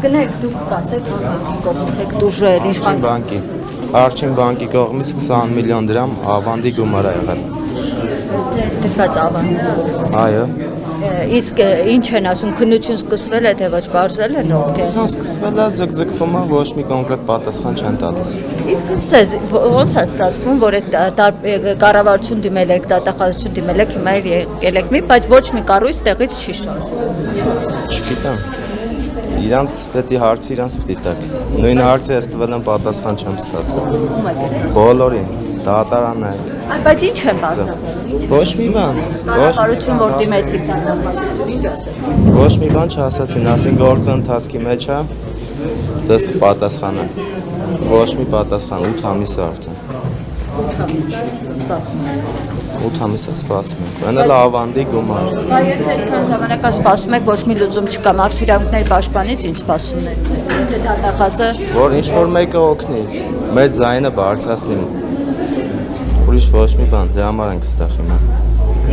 Գնեք դուք կասեք, որ կողմից եք դուժել իշխան Արչին բանկի կողմից 20 միլիոն դրամ ավանդի գումար ա եղել։ ձեր դրված ավանդը։ Այո։ Իսկ ինչ են ասում, քննություն սկսվել է թե ոչ, բարձել են ովքեր։ Քննություն սկսվել է, ձգձգվում է, ոչ մի կոնկրետ պատասխան չեն տալիս։ Իսկ ցեզ ո՞նց է ստացվում, որ այս կառավարություն դիմել եք, դատախազություն դիմել եք, հիմա եկել եք մի, բայց ոչ մի կառույց տեղից չի շարժվում։ Չգիտեմ։ Իրանց պետք է հարցի իրանց պիտի տակ։ Նույն հարցը ես տվել եմ պատասխան չեմ ստացել։ Բոլորին, դատարանը։ Բայց ինչ են բացատրել։ Ոչ մի բան։ Կառավարություն որ դիմեցիք դատախազություն, ինչ ասացին։ Ոչ մի բան չասացին, ասին գործը ընթացքի մեջ է, ձեզ կպատասխանեն։ Ոչ մի պատասխան, 8 ամիս է արդեն։ 8 ամիս է սպասում։ 8 ամիս է սպասում ենք։ Այնա ավանդի գումար։ Բա եթե այսքան ժամանակ սպասում եք, ոչ մի լուծում չկա, մարդու իրավունքների պաշտպանից ինչ սպասում եք։ Եթե դատախազը Որ ինչ որ մեկը օգնի, մեր ձայնը բարձրացնի։ Ուրիշ ոչ մի բան, դրա համար ենք ստեղ հիմա։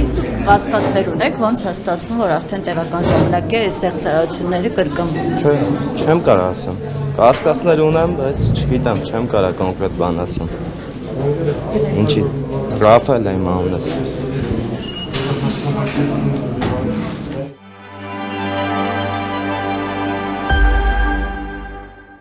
իսկ դուք կասկածներ ունեք, ոնց է ստացվում, որ արդեն տևական ժամանակ է այս սեղծարությունները կրկնվում։ Չէ, չեմ կարող ասեմ։ Կասկածներ ունեմ, բայց չգիտեմ, չեմ կարող կոնկրետ բան ասեմ։ Ինչի Ռաֆայել է իմ անունս։